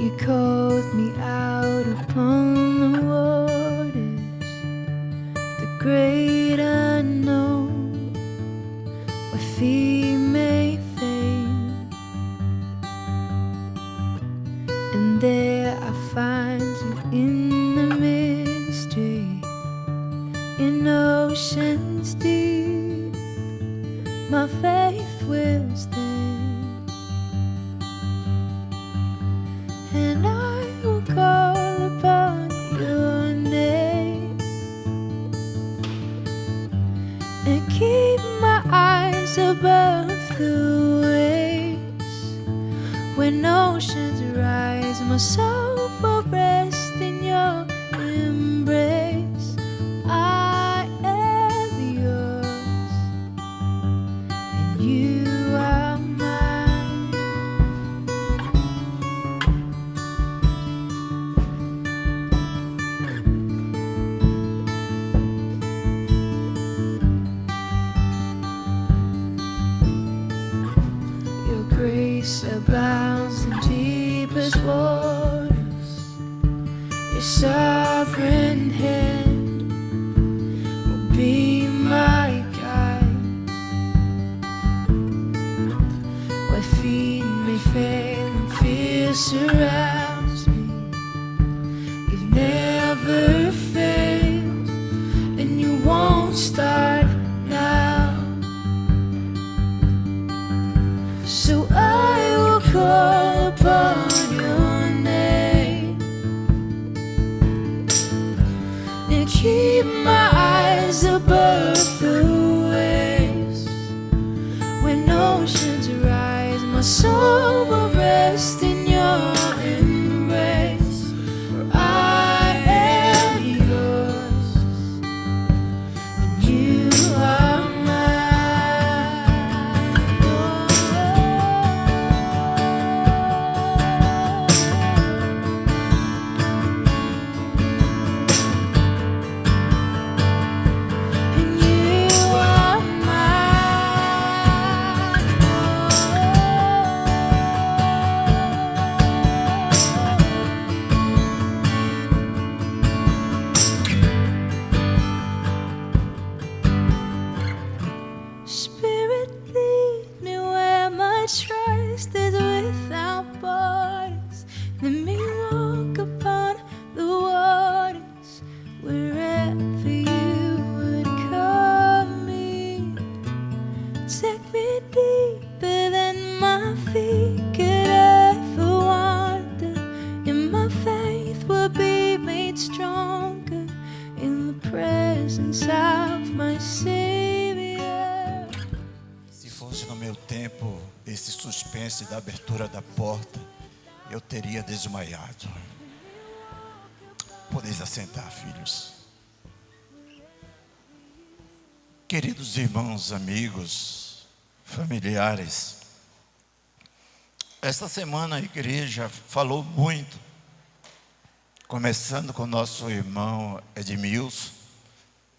You called me out upon the waters, the great unknown, where feet may fail, and there I find you in the mystery, in oceans deep. My faith will stand, and I will call upon your name and keep my eyes above the waves. When oceans rise, my soul will rest in your embrace. I am yours, and you are mine. Your grace abounds in deepest waters. Your sovereign hand will be my guide. Where feet may fail and fear surrounds me, you've never failed, and you won't start now. So I will call upon your name and keep my eyes above the waves. When oceans rise, my soul will rest in your embrace. For I am yours, and you are Spirit, lead me where my trust is without borders. Let me walk upon the waters wherever you would call me. Take me deeper than my feet could ever wander, and my faith will be made stronger in the presence of my Savior. Se fosse no meu tempo, esse suspense da abertura da porta, eu teria desmaiado. Podeis assentar, filhos. Queridos irmãos, amigos, familiares, esta semana a igreja falou muito, começando com o nosso irmão Edmilson,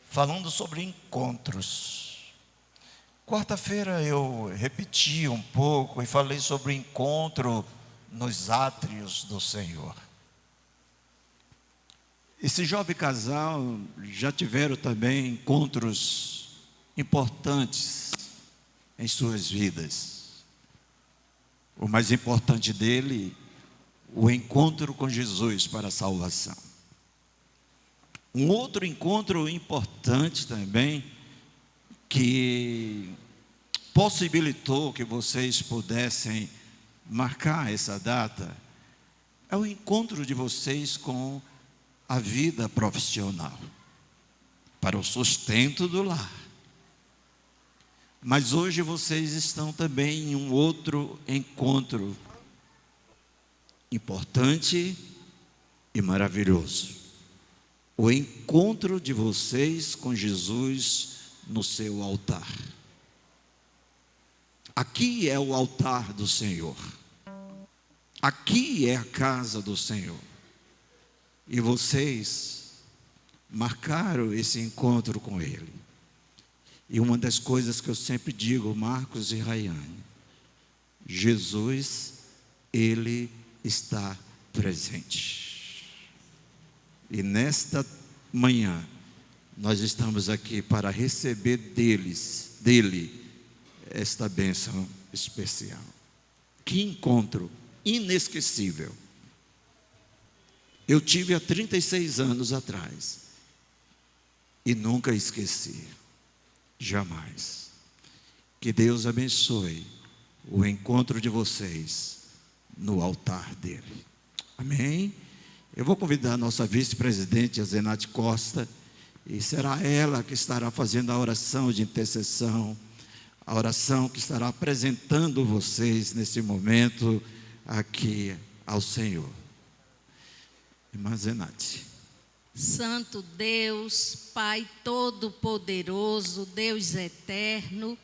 falando sobre encontros. Quarta-feira eu repeti um pouco e falei sobre encontro nos átrios do Senhor. Esse jovem casal já tiveram também encontros importantes em suas vidas. O mais importante dele, o encontro com Jesus para a salvação. Um outro encontro importante também, que possibilitou que vocês pudessem marcar essa data, é o encontro de vocês com a vida profissional, para o sustento do lar. Mas hoje vocês estão também em um outro encontro importante e maravilhoso. O encontro de vocês com Jesus no seu altar. Aqui é o altar do Senhor. Aqui é a casa do Senhor. E vocês marcaram esse encontro com Ele. E uma das coisas que eu sempre digo, Marcos e Rayane, Jesus, Ele está presente. E nesta manhã, nós estamos aqui para receber dele, esta bênção especial. Que encontro inesquecível. Eu tive há 36 anos atrás e nunca esqueci, jamais. Que Deus abençoe o encontro de vocês no altar dele. Amém? Eu vou convidar a nossa vice-presidente, a Zenate Costa, e será ela que estará fazendo a oração de intercessão, a oração que estará apresentando vocês nesse momento aqui ao Senhor. Irmã Zenate. Santo Deus, Pai Todo-Poderoso, Deus Eterno,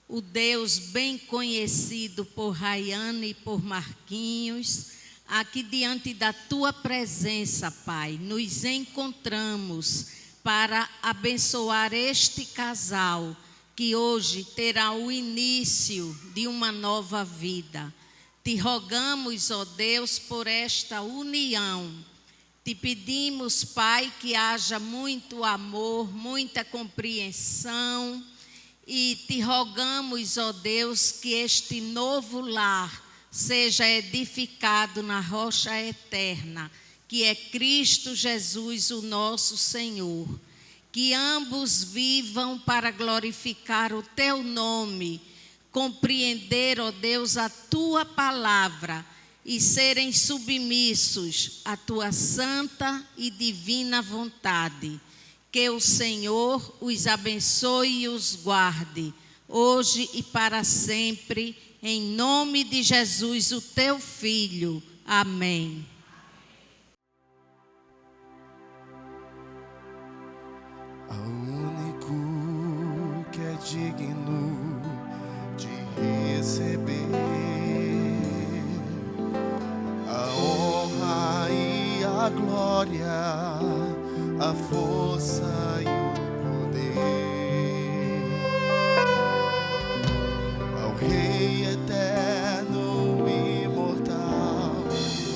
o Deus bem conhecido por Rayane e por Marquinhos, aqui diante da Tua presença, Pai, nos encontramos para abençoar este casal, que hoje terá o início de uma nova vida. Te rogamos, ó Deus, por esta união. Te pedimos, Pai, que haja muito amor, muita compreensão, e te rogamos, ó Deus, que este novo lar seja edificado na rocha eterna, que é Cristo Jesus, o nosso Senhor. Que ambos vivam para glorificar o Teu nome, compreender, ó Deus, a Tua palavra e serem submissos à Tua santa e divina vontade. Que o Senhor os abençoe e os guarde, hoje e para sempre, em nome de Jesus, o Teu Filho. Amém. Ao único que é digno de receber a honra e a glória, a força e o poder, ao Rei eterno, imortal,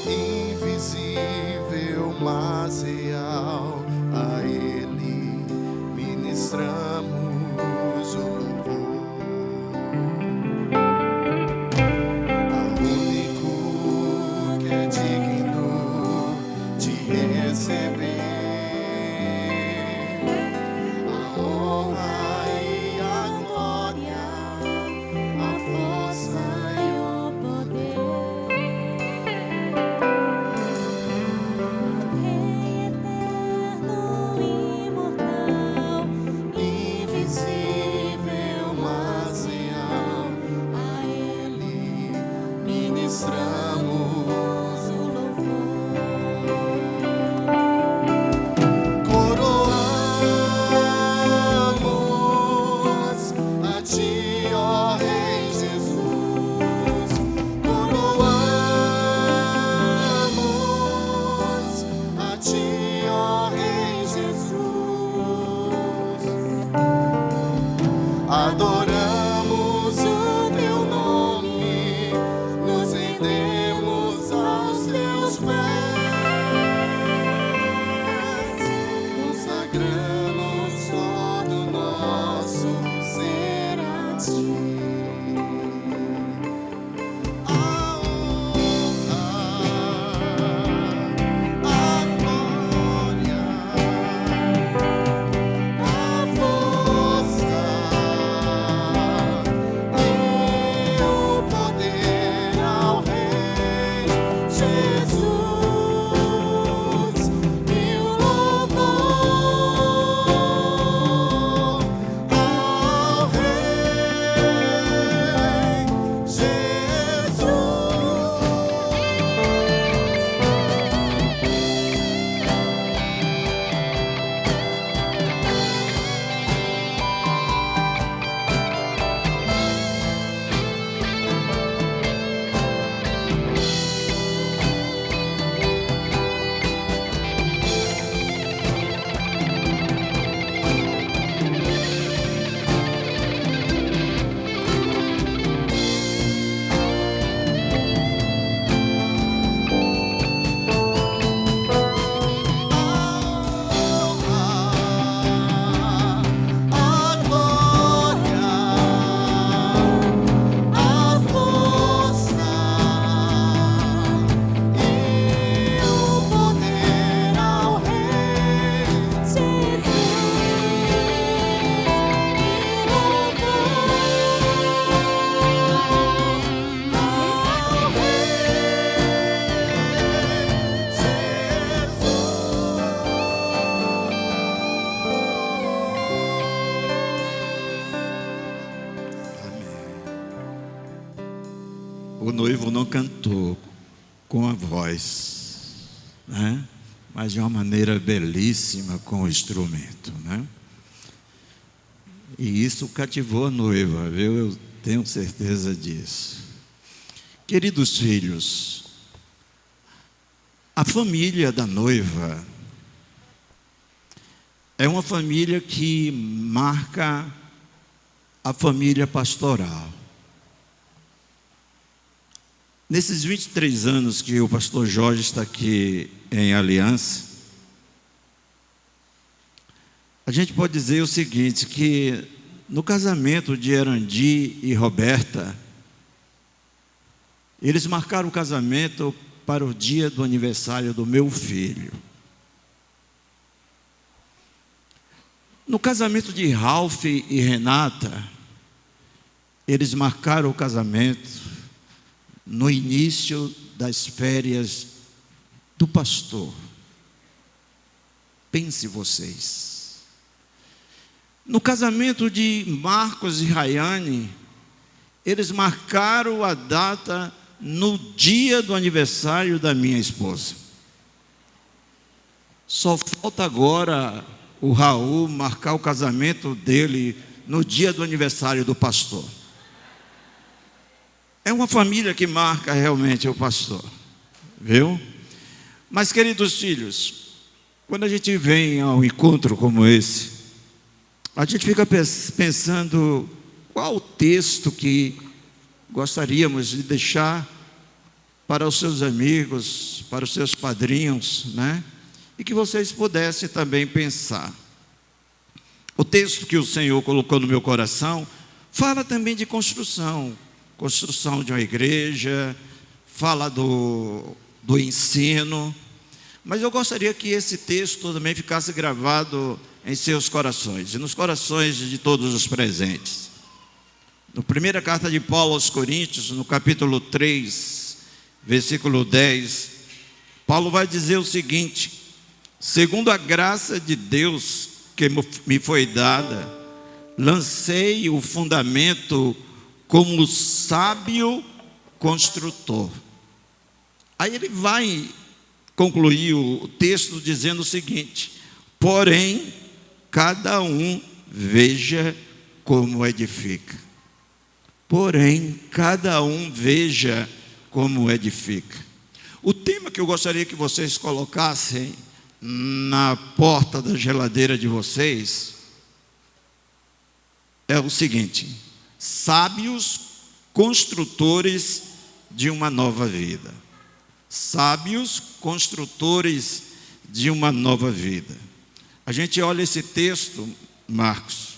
invisível, mas real, a Ele ministramos o louvor. Ao único que é digno de receber a honra e a glória, a força e o poder, Rei eterno, imortal, invisível, mas real, a Ele ministramos o coroamos a Ti, ó Rei Jesus, coroamos a Ti, ó Rei Jesus, adoramos o Teu nome, nos rendemos aos Teus pés, consagramos todo nosso ser a Ti. A honra, a glória, a força e o poder ao Rei Jesus. não cantou com a voz, né? Mas de uma maneira belíssima com o instrumento, né? E isso cativou a noiva, viu? Eu tenho certeza disso. Queridos filhos, a família da noiva é uma família que marca a família pastoral. Nesses 23 anos que o pastor Jorge está aqui em Aliança, a gente pode dizer o seguinte, que no casamento de Erandi e Roberta, eles marcaram o casamento para o dia do aniversário do meu filho. No casamento de Ralph e Renata, eles marcaram o casamento no início das férias do pastor. Pense vocês. No casamento de Marcos e Rayane, eles marcaram a data no dia do aniversário da minha esposa. Só falta agora o Raul marcar o casamento dele no dia do aniversário do pastor. É uma família que marca realmente o pastor, viu? Mas, queridos filhos, quando a gente vem a um encontro como esse, a gente fica pensando qual o texto que gostaríamos de deixar para os seus amigos, para os seus padrinhos, né? E que vocês pudessem também pensar. O texto que o Senhor colocou no meu coração fala também de construção de uma igreja, fala do ensino, mas eu gostaria que esse texto também ficasse gravado em seus corações e nos corações de todos os presentes. Na primeira carta de Paulo aos Coríntios, no capítulo 3, versículo 10, Paulo vai dizer o seguinte: segundo a graça de Deus que me foi dada, lancei o fundamento como sábio construtor. Aí ele vai concluir o texto dizendo o seguinte: porém, cada um veja como edifica. Porém, cada um veja como edifica. O tema que eu gostaria que vocês colocassem na porta da geladeira de vocês é o seguinte: sábios construtores de uma nova vida. Sábios construtores de uma nova vida. A gente olha esse texto, Marcos,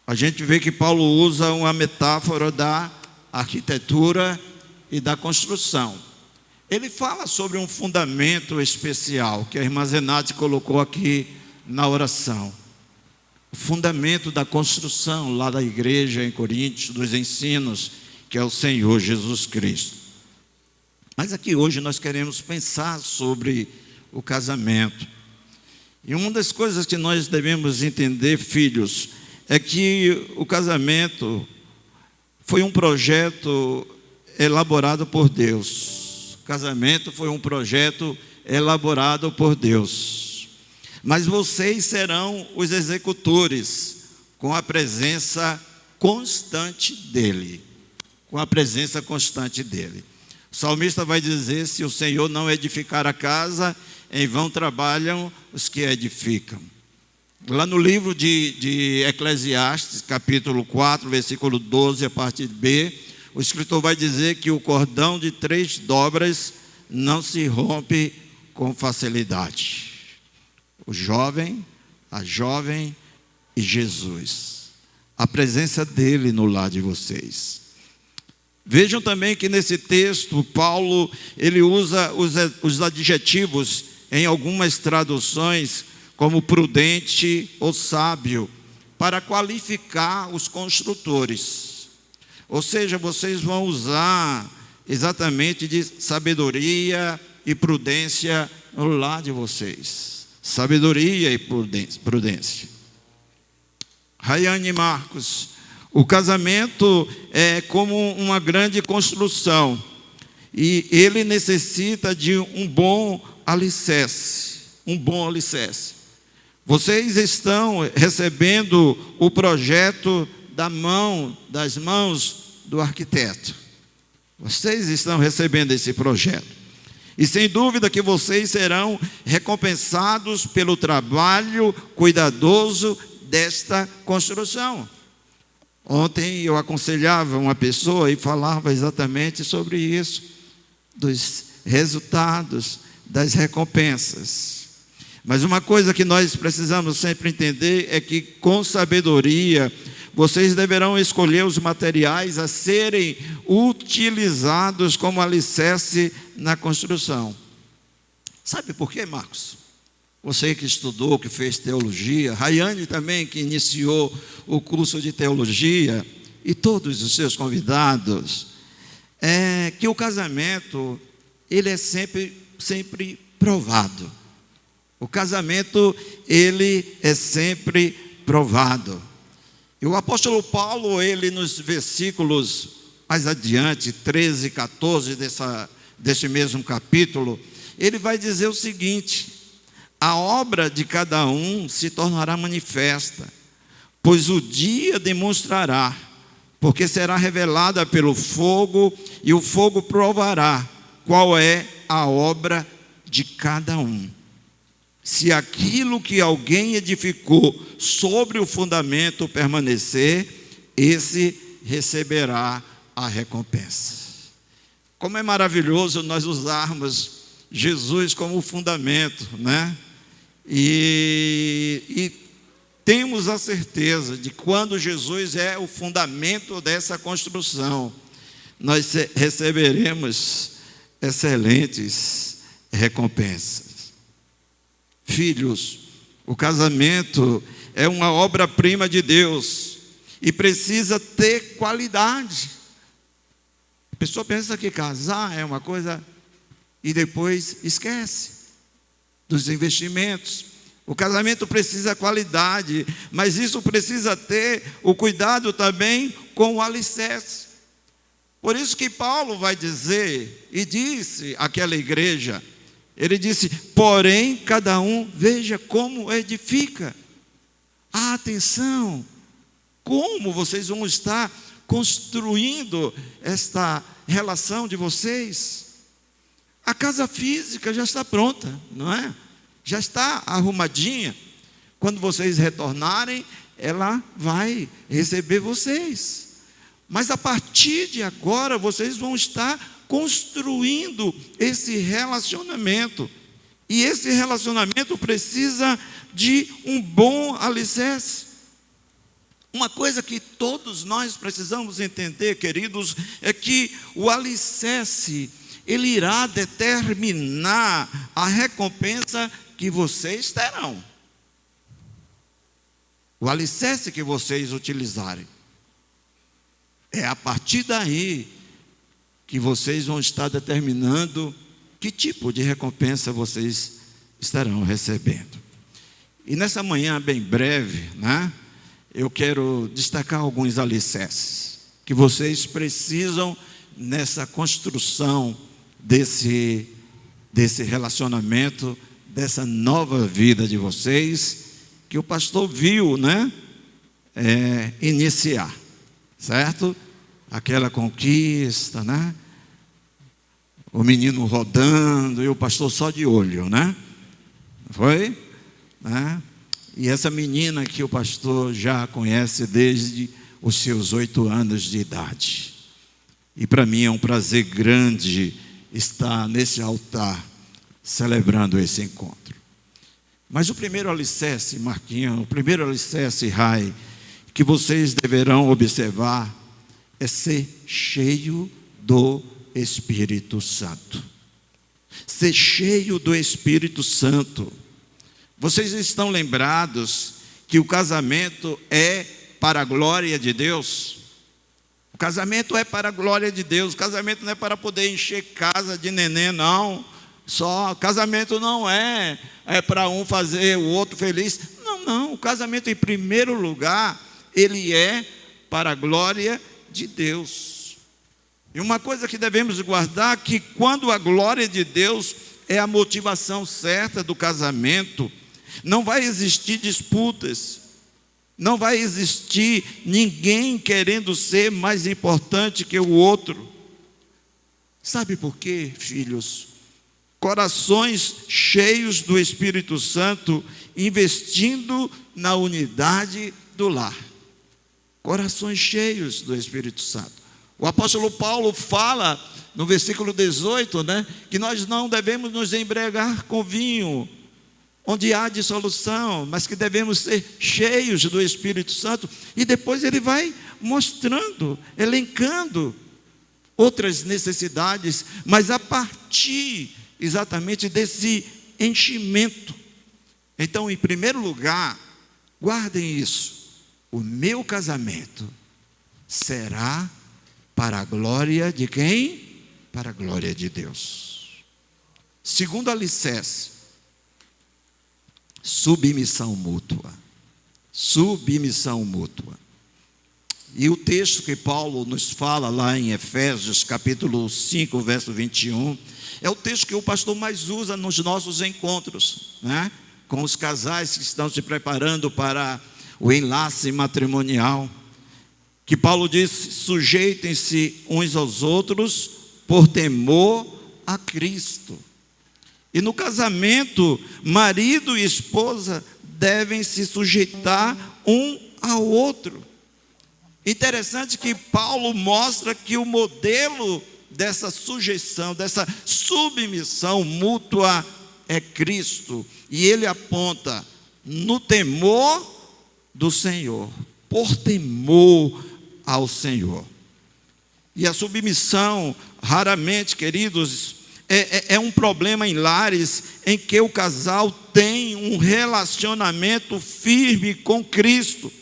a gente vê que Paulo usa uma metáfora da arquitetura e da construção. Ele fala sobre um fundamento especial que a irmã Zenate colocou aqui na oração. O fundamento da construção lá da igreja em Coríntios, dos ensinos, que é o Senhor Jesus Cristo. Mas aqui hoje nós queremos pensar sobre o casamento. E uma das coisas que nós devemos entender, filhos, é que o casamento foi um projeto elaborado por Deus. O casamento foi um projeto elaborado por Deus. Mas vocês serão os executores com a presença constante dEle. Com a presença constante dEle. O salmista vai dizer: se o Senhor não edificar a casa, em vão trabalham os que edificam. Lá no livro de Eclesiastes, capítulo 4, versículo 12, a parte B, o escritor vai dizer que o cordão de 3 dobras não se rompe com facilidade. O jovem, a jovem e Jesus. A presença dele no lar de vocês. Vejam também que nesse texto, Paulo, ele usa os adjetivos em algumas traduções, como prudente ou sábio, para qualificar os construtores. Ou seja, vocês vão usar exatamente de sabedoria e prudência no lar de vocês. Sabedoria e prudência. Rayane e Marcos, o casamento é como uma grande construção. E ele necessita de um bom alicerce, Vocês estão recebendo o projeto das mãos do arquiteto. Vocês estão recebendo esse projeto. E sem dúvida que vocês serão recompensados pelo trabalho cuidadoso desta construção. Ontem eu aconselhava uma pessoa e falava exatamente sobre isso, dos resultados, das recompensas. Mas uma coisa que nós precisamos sempre entender é que, com sabedoria, vocês deverão escolher os materiais a serem utilizados como alicerce na construção. Sabe por quê, Marcos? Você que estudou, que fez teologia, Rayane também, que iniciou o curso de teologia, e todos os seus convidados, que o casamento, ele é sempre provado. O casamento, ele é sempre provado. E o apóstolo Paulo, ele nos versículos mais adiante, 13 e 14 desse mesmo capítulo, ele vai dizer o seguinte: a obra de cada um se tornará manifesta, pois o dia demonstrará, porque será revelada pelo fogo, e o fogo provará qual é a obra de cada um. Se aquilo que alguém edificou sobre o fundamento permanecer, esse receberá a recompensa. Como é maravilhoso nós usarmos Jesus como fundamento, né? E temos a certeza de que quando Jesus é o fundamento dessa construção, nós receberemos excelentes recompensas. Filhos, o casamento é uma obra-prima de Deus e precisa ter qualidade. A pessoa pensa que casar é uma coisa e depois esquece dos investimentos. O casamento precisa qualidade, mas isso precisa ter o cuidado também com o alicerce. Por isso que Paulo vai dizer, e disse àquela igreja, ele disse: porém, cada um veja como edifica. Atenção, como vocês vão estar construindo esta relação de vocês? A casa física já está pronta, não é? Já está arrumadinha. Quando vocês retornarem, ela vai receber vocês. Mas a partir de agora, vocês vão estar construindo esse relacionamento. E esse relacionamento precisa de um bom alicerce. Uma coisa que todos nós precisamos entender, queridos, é que o alicerce, ele irá determinar a recompensa que vocês terão. O alicerce que vocês utilizarem. É a partir daí que vocês vão estar determinando que tipo de recompensa vocês estarão recebendo. E nessa manhã bem breve, né, eu quero destacar alguns alicerces que vocês precisam nessa construção desse relacionamento, dessa nova vida de vocês, que o pastor viu, né, iniciar, certo? Aquela conquista, né? O menino rodando e o pastor só de olho, né? Foi? Né? E essa menina que o pastor já conhece desde os seus 8 anos de idade. E para mim é um prazer grande estar nesse altar celebrando esse encontro. Mas o primeiro alicerce, Marquinhos, o primeiro alicerce, Rai, que vocês deverão observar é ser cheio do Espírito Santo. Ser cheio do Espírito Santo. Vocês estão lembrados que o casamento é para a glória de Deus? O casamento é para a glória de Deus. O casamento não é para poder encher casa de neném, não. Só casamento não é para um fazer o outro feliz. Não. O casamento, em primeiro lugar, ele é para a glória de Deus. E uma coisa que devemos guardar, que quando a glória de Deus é a motivação certa do casamento, não vai existir disputas, não vai existir ninguém querendo ser mais importante que o outro. Sabe por quê, filhos? Corações cheios do Espírito Santo, investindo na unidade do lar. Corações cheios do Espírito Santo. O apóstolo Paulo fala no versículo 18, que nós não devemos nos embriagar com vinho, onde há dissolução, mas que devemos ser cheios do Espírito Santo. E depois ele vai mostrando, elencando outras necessidades, mas a partir exatamente desse enchimento. Então, em primeiro lugar, guardem isso: o meu casamento será para a glória de quem? Para a glória de Deus. Segundo alicerce, submissão mútua. Submissão mútua. E o texto que Paulo nos fala lá em Efésios, capítulo 5, verso 21, é o texto que o pastor mais usa nos nossos encontros, com os casais que estão se preparando para o enlace matrimonial. Que Paulo diz: sujeitem-se uns aos outros por temor a Cristo. E no casamento, marido e esposa devem se sujeitar um ao outro. Interessante que Paulo mostra que o modelo dessa sujeição, dessa submissão mútua é Cristo. E ele aponta no temor do Senhor, por temor ao Senhor. E a submissão, raramente, queridos, é um problema em lares em que o casal tem um relacionamento firme com Cristo,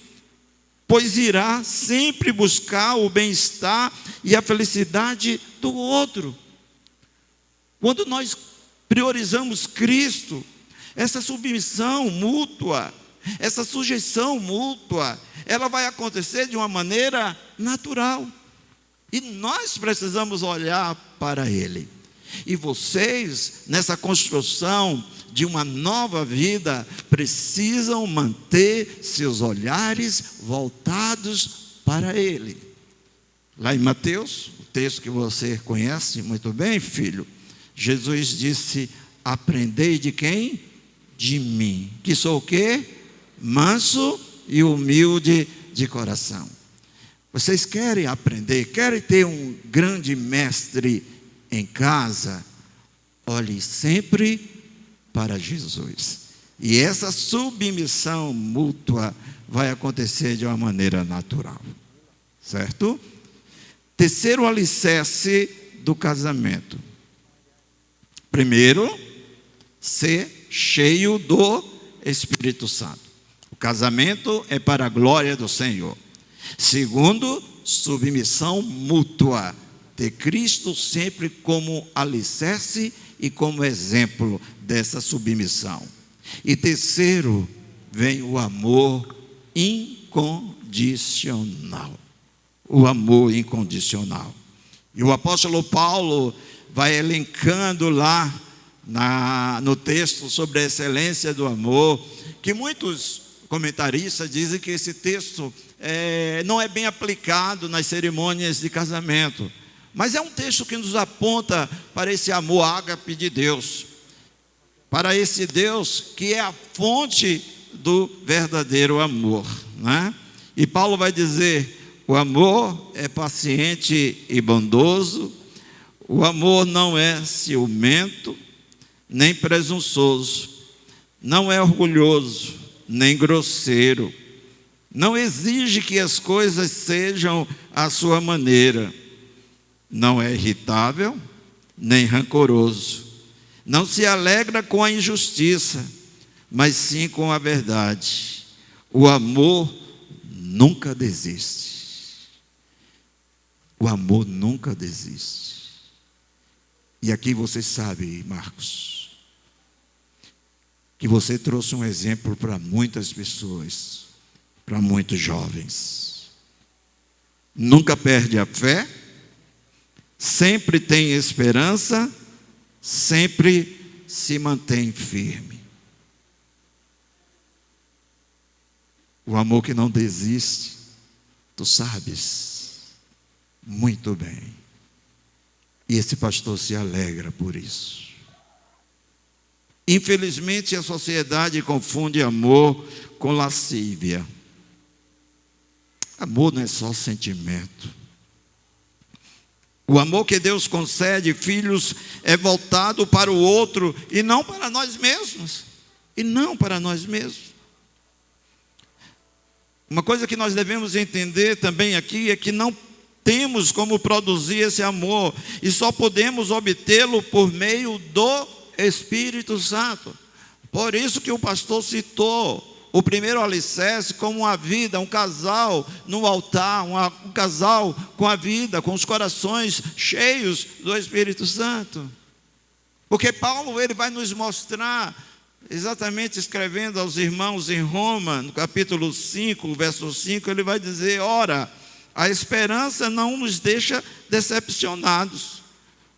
pois irá sempre buscar o bem-estar e a felicidade do outro. Quando nós priorizamos Cristo, essa submissão mútua, essa sujeição mútua, ela vai acontecer de uma maneira natural. E nós precisamos olhar para Ele. E vocês, nessa construção de uma nova vida, precisam manter seus olhares voltados para Ele. Lá em Mateus, o texto que você conhece muito bem, filho, Jesus disse: aprendei de quem? De mim, que sou o quê? Manso e humilde de coração. Vocês querem aprender, querem ter um grande mestre em casa? Olhe sempre para Jesus. E essa submissão mútua vai acontecer de uma maneira natural. Certo? Terceiro alicerce do casamento. Primeiro, ser cheio do Espírito Santo. O casamento é para a glória do Senhor. Segundo, submissão mútua. Ter Cristo sempre como alicerce e como exemplo dessa submissão. E terceiro, vem o amor incondicional. O amor incondicional. E o apóstolo Paulo vai elencando lá no texto sobre a excelência do amor, que muitos comentaristas dizem que esse texto não é bem aplicado nas cerimônias de casamento, mas é um texto que nos aponta para esse amor ágape de Deus, para esse Deus que é a fonte do verdadeiro amor, E Paulo vai dizer: o amor é paciente e bondoso, o amor não é ciumento, nem presunçoso, não é orgulhoso, nem grosseiro, não exige que as coisas sejam à sua maneira, não é irritável, nem rancoroso, não se alegra com a injustiça, mas sim com a verdade. O amor nunca desiste. O amor nunca desiste. E aqui você sabe, Marcos, que você trouxe um exemplo para muitas pessoas, para muitos jovens. Nunca perde a fé, sempre tem esperança, sempre se mantém firme. O amor que não desiste, tu sabes muito bem. E esse pastor se alegra por isso. Infelizmente, a sociedade confunde amor com lascívia. Amor não é só sentimento. O amor que Deus concede, filhos, é voltado para o outro e não para nós mesmos. E não para nós mesmos. Uma coisa que nós devemos entender também aqui é que não temos como produzir esse amor e só podemos obtê-lo por meio do Espírito Santo. Por isso que o pastor citou o primeiro alicerce como uma vida, um casal no altar, um casal com a vida, com os corações cheios do Espírito Santo. Porque Paulo, ele vai nos mostrar, exatamente escrevendo aos irmãos em Roma, no capítulo 5, verso 5, ele vai dizer: ora, a esperança não nos deixa decepcionados,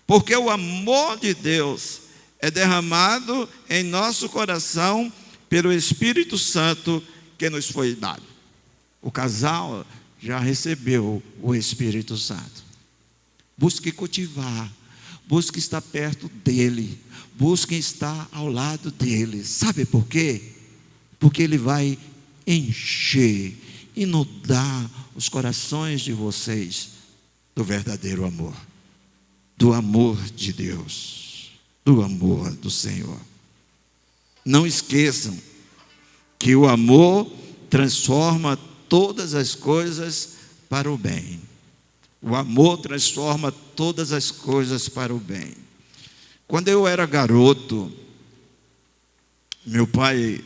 porque o amor de Deus é derramado em nosso coração pelo Espírito Santo que nos foi dado. O casal já recebeu o Espírito Santo. Busque cultivar, busque estar perto dele, busque estar ao lado dele. Sabe por quê? Porque ele vai encher, inundar os corações de vocês do verdadeiro amor, do amor de Deus, do amor do Senhor. Não esqueçam que o amor transforma todas as coisas para o bem. O amor transforma todas as coisas para o bem. Quando eu era garoto, meu pai,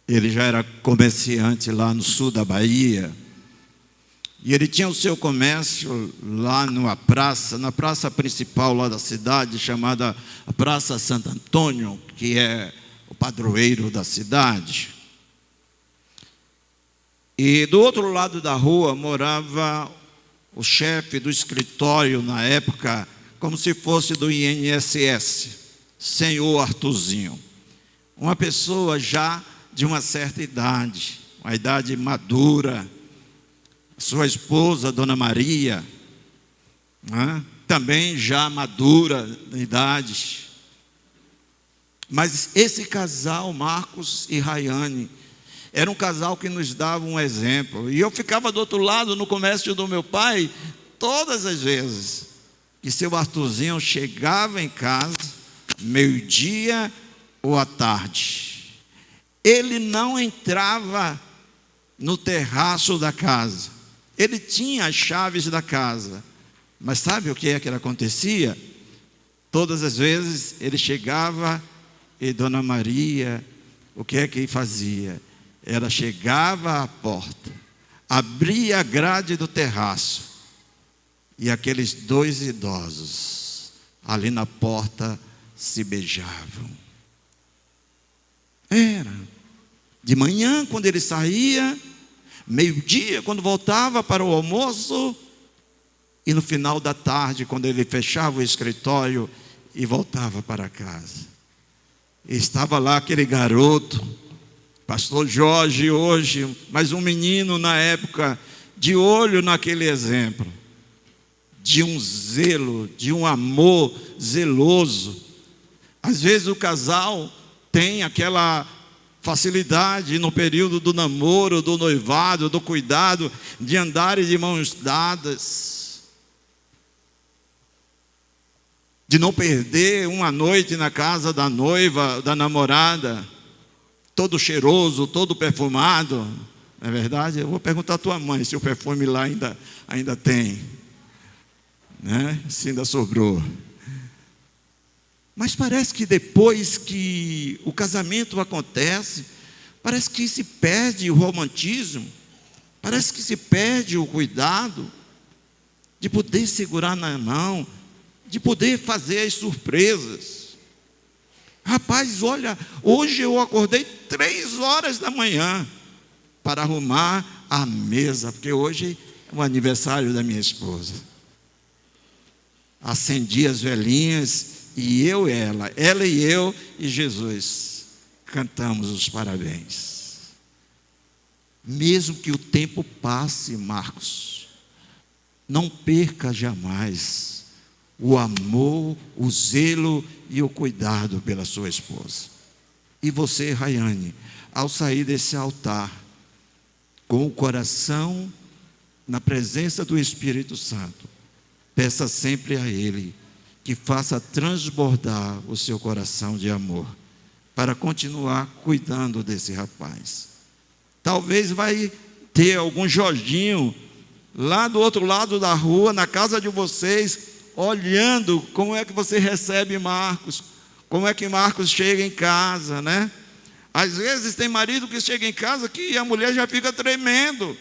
ele já era comerciante lá no sul da Bahia, e ele tinha o seu comércio lá na praça principal lá da cidade, chamada Praça Santo Antônio, que é o padroeiro da cidade. E do outro lado da rua morava o chefe do escritório na época, como se fosse do INSS, senhor Arthurzinho. Uma pessoa já de uma certa idade, uma idade madura. Sua esposa, Dona Maria, também já madura de idade. Mas esse casal, Marcos e Rayane, era um casal que nos dava um exemplo. E eu ficava do outro lado no comércio do meu pai, todas as vezes que seu Arthurzinho chegava em casa, meio-dia ou à tarde, ele não entrava no terraço da casa. Ele tinha as chaves da casa, mas sabe o que é que acontecia? Todas as vezes ele chegava e Dona Maria, o que é que fazia? Ela chegava à porta, abria a grade do terraço e aqueles dois idosos ali na porta se beijavam. Era de manhã quando ele saía, meio-dia quando voltava para o almoço, e no final da tarde quando ele fechava o escritório e voltava para casa. E estava lá aquele garoto, pastor Jorge hoje, mas um menino na época, de olho naquele exemplo, de um zelo, de um amor zeloso. Às vezes o casal tem aquela facilidade no período do namoro, do noivado, do cuidado, de andarem de mãos dadas, de não perder uma noite na casa da noiva, da namorada, todo cheiroso, todo perfumado. Não é verdade? Eu vou perguntar à tua mãe se o perfume lá ainda tem, né? Se ainda sobrou. Mas parece que depois que o casamento acontece, parece que se perde o romantismo, parece que se perde o cuidado de poder segurar na mão, de poder fazer as surpresas. Rapaz, olha, hoje eu acordei 3 horas da manhã para arrumar a mesa, porque hoje é o aniversário da minha esposa. acendi as velhinhas e eu e ela e eu e Jesus cantamos os parabéns. Mesmo que o tempo passe, Marcos, não perca jamais o amor, o zelo e o cuidado pela sua esposa. E você, Rayane, ao sair desse altar, com o coração na presença do Espírito Santo, peça sempre a Ele que faça transbordar o seu coração de amor, para continuar cuidando desse rapaz. Talvez vai ter algum Jorginho lá do outro lado da rua, na casa de vocês, olhando como é que você recebe Marcos, como é que Marcos chega em casa, né? Às vezes tem marido que chega em casa que a mulher já fica tremendo.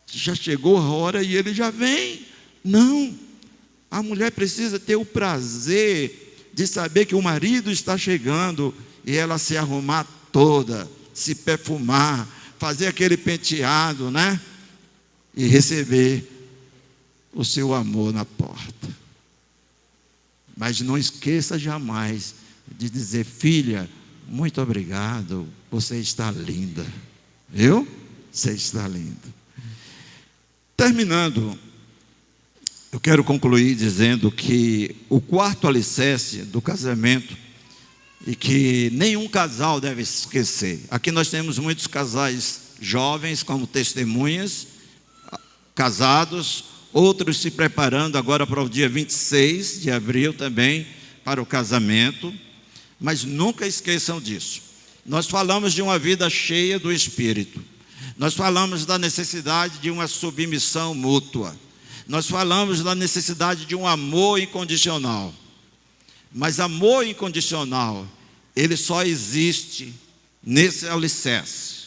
Já chegou a hora e ele já vem. Não, a mulher precisa ter o prazer de saber que o marido está chegando e ela se arrumar toda, se perfumar, fazer aquele penteado, né? E receber o seu amor na porta. Mas não esqueça jamais de dizer: filha, muito obrigado, você está linda. Viu? Você está linda. Terminando, eu quero concluir dizendo que o quarto alicerce do casamento, e que nenhum casal deve esquecer. Aqui nós temos muitos casais jovens como testemunhas, casados, outros se preparando agora para o dia 26 de abril também, para o casamento. Mas nunca esqueçam disso. Nós falamos de uma vida cheia do Espírito. Nós falamos da necessidade de uma submissão mútua. Nós falamos da necessidade de um amor incondicional. Mas amor incondicional, ele só existe nesse alicerce: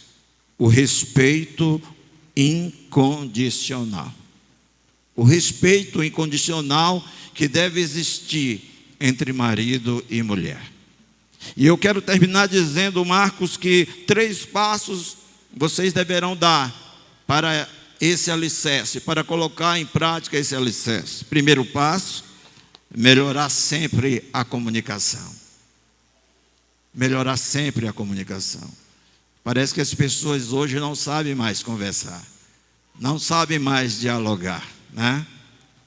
o respeito incondicional. O respeito incondicional que deve existir entre marido e mulher. E eu quero terminar dizendo, Marcos, que 3 passos vocês deverão dar para esse alicerce, para colocar em prática esse alicerce. Primeiro passo: melhorar sempre a comunicação. Melhorar sempre a comunicação. Parece que as pessoas hoje não sabem mais conversar, não sabem mais dialogar, né?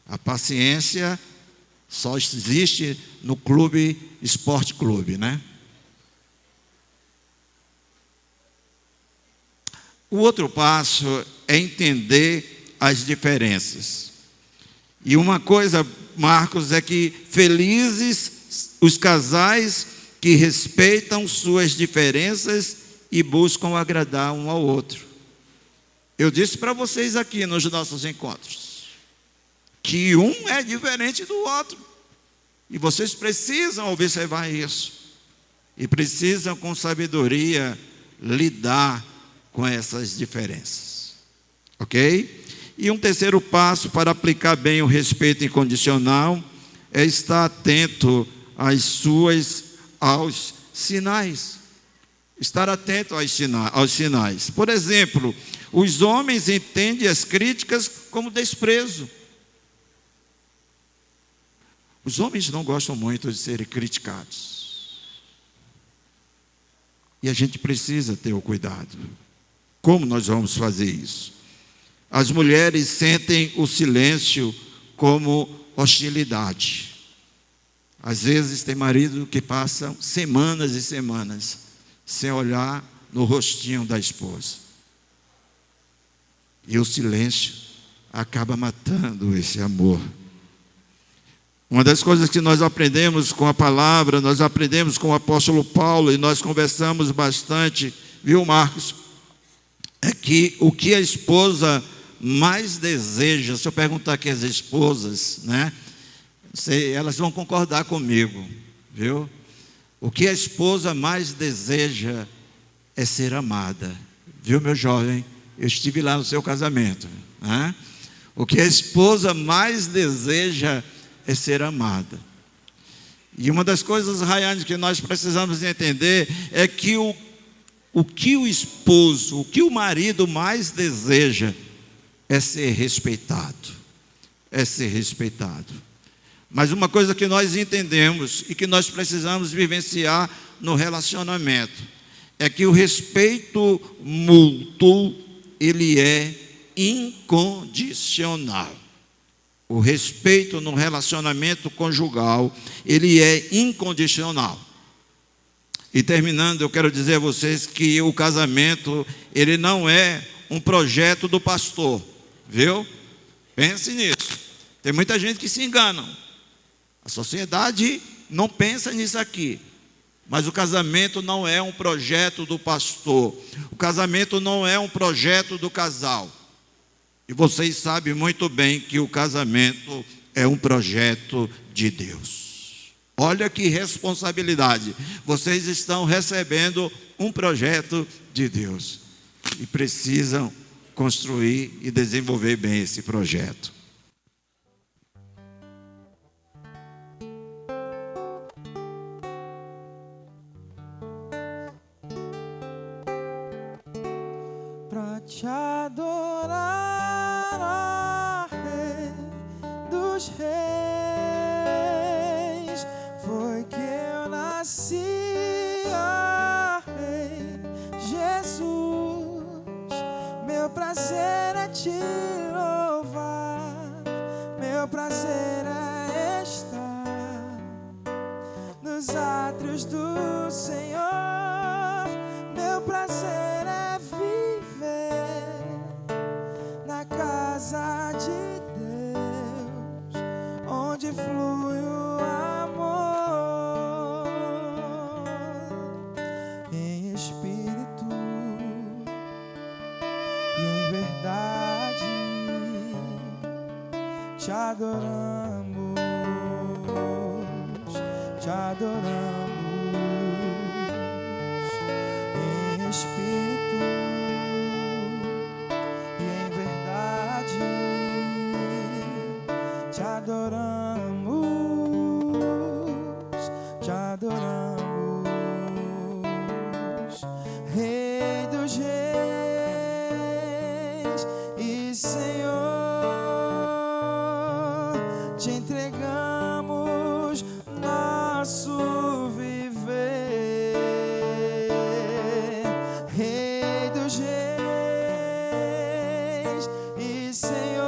A paciência só existe no clube, esporte clube, né? O outro passo é entender as diferenças. E uma coisa, Marcos, é que felizes os casais que respeitam suas diferenças e buscam agradar um ao outro. Eu disse para vocês aqui nos nossos encontros que um é diferente do outro, e vocês precisam observar isso, e precisam com sabedoria lidar com essas diferenças, ok? E um terceiro passo para aplicar bem o respeito incondicional é estar atento aos sinais. Estar atento aos sinais. Por exemplo, os homens entendem as críticas como desprezo. Os homens não gostam muito de serem criticados. E a gente precisa ter o cuidado. Como nós vamos fazer isso? As mulheres sentem o silêncio como hostilidade. Às vezes tem marido que passa semanas e semanas sem olhar no rostinho da esposa. E o silêncio acaba matando esse amor. Uma das coisas que nós aprendemos com a palavra, nós aprendemos com o apóstolo Paulo, e nós conversamos bastante, viu, Marcos? É que o que a esposa mais deseja, se eu perguntar aqui às esposas, né? Elas vão concordar comigo, viu? O que a esposa mais deseja é ser amada, viu, meu jovem? Eu estive lá no seu casamento, né? O que a esposa mais deseja é ser amada. E uma das coisas, Rayane, que nós precisamos entender é que o que o esposo, o que o marido mais deseja é ser respeitado, é ser respeitado. Mas uma coisa que nós entendemos e que nós precisamos vivenciar no relacionamento é que o respeito mútuo, ele é incondicional. O respeito no relacionamento conjugal, ele é incondicional. E terminando, eu quero dizer a vocês que o casamento, ele não é um projeto do pastor, viu? Pense nisso. Tem muita gente que se engana. A sociedade não pensa nisso aqui. Mas o casamento não é um projeto do pastor. O casamento não é um projeto do casal. E vocês sabem muito bem que o casamento é um projeto de Deus. Olha que responsabilidade. Vocês estão recebendo um projeto de Deus. E precisam construir e desenvolver bem esse projeto. Pra te adorar, ó Rei dos Reis, foi que eu nasci, ó Rei Jesus. Meu prazer é te louvar, meu prazer é estar nos átrios do Senhor. Meu prazer é viver na casa de Deus, onde flui o amor em espírito e em verdade. Te adoramos, te adoramos. Em espírito e em verdade, te adoramos, te adoramos, Rei dos Reis e Senhor, te entregamos nosso viver. Rei dos Reis e Senhor,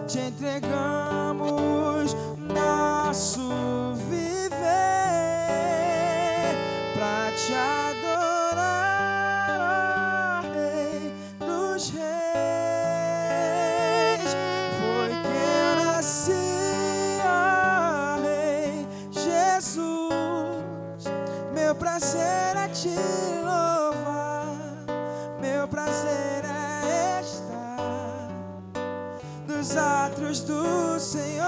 te entregamos nosso viver pra te adorar, ó Rei dos Reis. Foi que eu nasci, ó Rei Jesus. Meu prazer é te louvar, meu prazer é estar nos átrios do Senhor.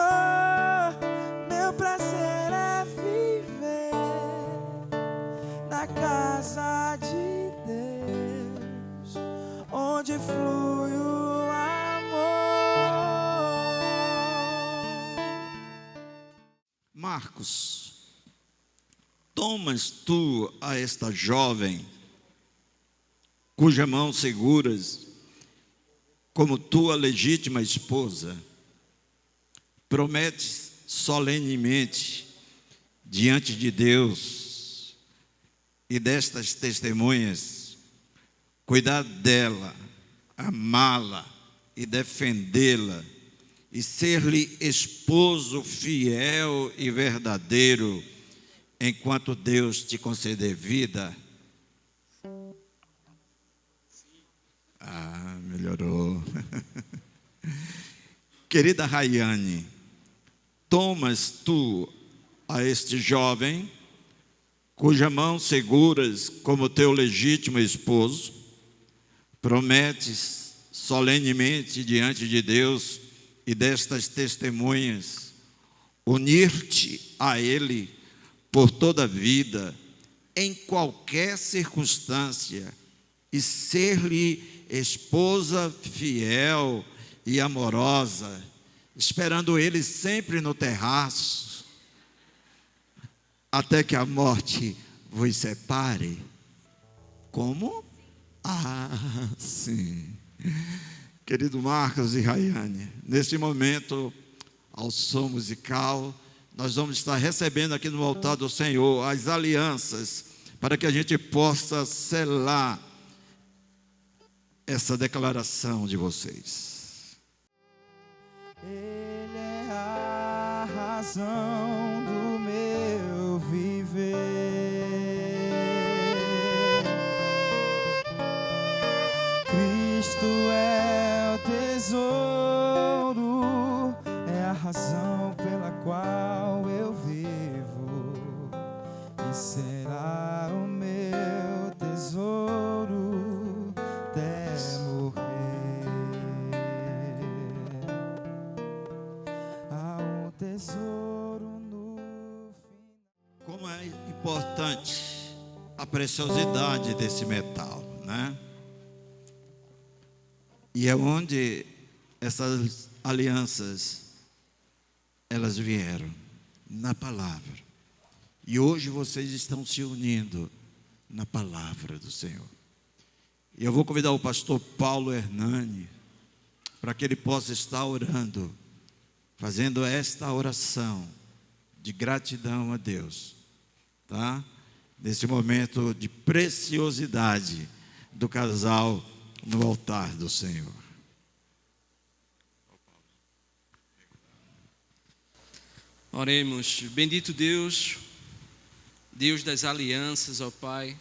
Meu prazer é viver na casa de Deus, onde flui o amor. Marcos, tomas tu a esta jovem, cuja mão seguras como tua legítima esposa, prometes solenemente diante de Deus e destas testemunhas, cuidar dela, amá-la e defendê-la, e ser-lhe esposo fiel e verdadeiro, enquanto Deus te conceder vida. Melhorou. Querida Rayane, tomas tu a este jovem, cuja mão seguras como teu legítimo esposo, prometes solenemente diante de Deus e destas testemunhas, unir-te a Ele por toda a vida, em qualquer circunstância, e ser-lhe esposa fiel e amorosa, esperando Ele sempre no terraço, até que a morte vos separe. Como? Ah, sim. Querido Marcos e Rayane, neste momento, ao som musical, nós vamos estar recebendo aqui no altar do Senhor as alianças, para que a gente possa selar essa declaração de vocês. Ele é a razão do meu viver. Cristo é o tesouro, é a razão pela qual eu vivo e será o meu tesouro até morrer. Há um tesouro no fim. Como é importante a preciosidade desse metal, né? E é onde essas alianças, elas vieram, na palavra. E hoje vocês estão se unindo na palavra do Senhor. E eu vou convidar o pastor Paulo Hernani, para que ele possa estar orando, fazendo esta oração de gratidão a Deus, tá? Nesse momento de preciosidade do casal no altar do Senhor. Oremos. Bendito Deus, Deus das alianças, ó Pai,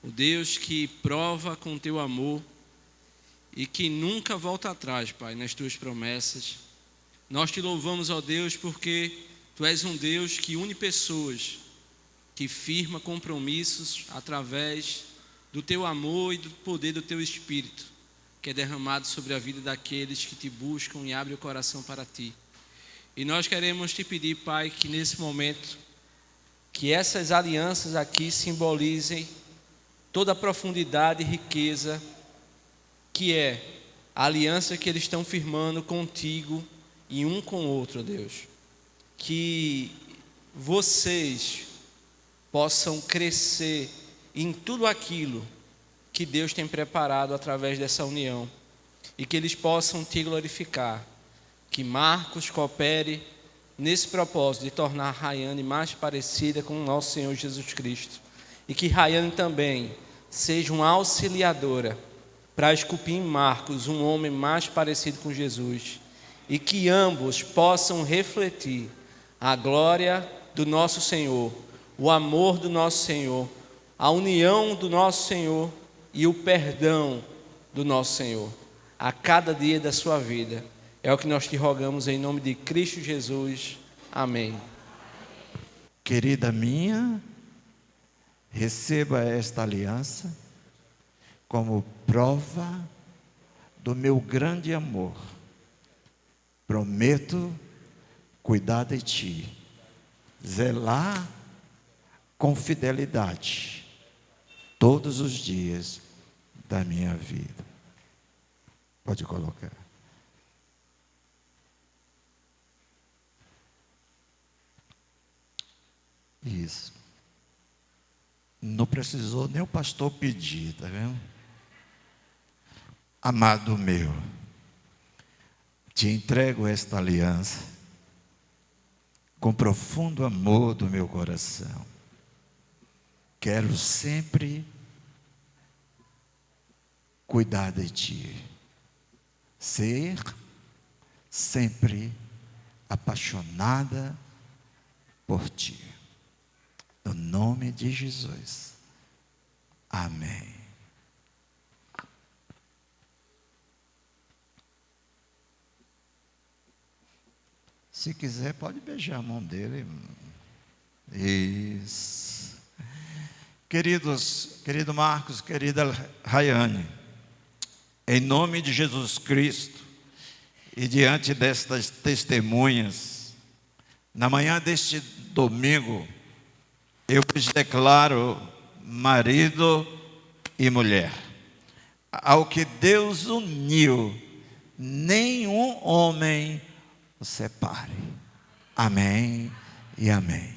o Deus que prova com teu amor e que nunca volta atrás, Pai, nas tuas promessas. Nós te louvamos, ó Deus, porque tu és um Deus que une pessoas, que firma compromissos através do teu amor e do poder do teu Espírito, que é derramado sobre a vida daqueles que te buscam e abrem o coração para ti. E nós queremos te pedir, Pai, que nesse momento, que essas alianças aqui simbolizem toda a profundidade e riqueza que é a aliança que eles estão firmando contigo e um com o outro, Deus. Que vocês possam crescer em tudo aquilo que Deus tem preparado através dessa união e que eles possam te glorificar. Que Marcos coopere nesse propósito de tornar Rayane mais parecida com o nosso Senhor Jesus Cristo e que Rayane também seja uma auxiliadora para esculpir em Marcos um homem mais parecido com Jesus e que ambos possam refletir a glória do nosso Senhor, o amor do nosso Senhor, a união do nosso Senhor e o perdão do nosso Senhor a cada dia da sua vida. É o que nós te rogamos em nome de Cristo Jesus. Amém. Querida minha, receba esta aliança como prova do meu grande amor. Prometo cuidar de ti, zelar com fidelidade todos os dias da minha vida. Pode colocar. Isso. Não precisou nem o pastor pedir, tá vendo? Amado meu, te entrego esta aliança com profundo amor do meu coração. Quero sempre cuidar de ti, ser sempre apaixonada por ti. No nome de Jesus. Amém. Se quiser, pode beijar a mão dele. Isso. Querido Marcos, querida Rayane, em nome de Jesus Cristo e diante destas testemunhas, na manhã deste domingo, eu vos declaro marido e mulher. Ao que Deus uniu, nenhum homem o separe. Amém e amém.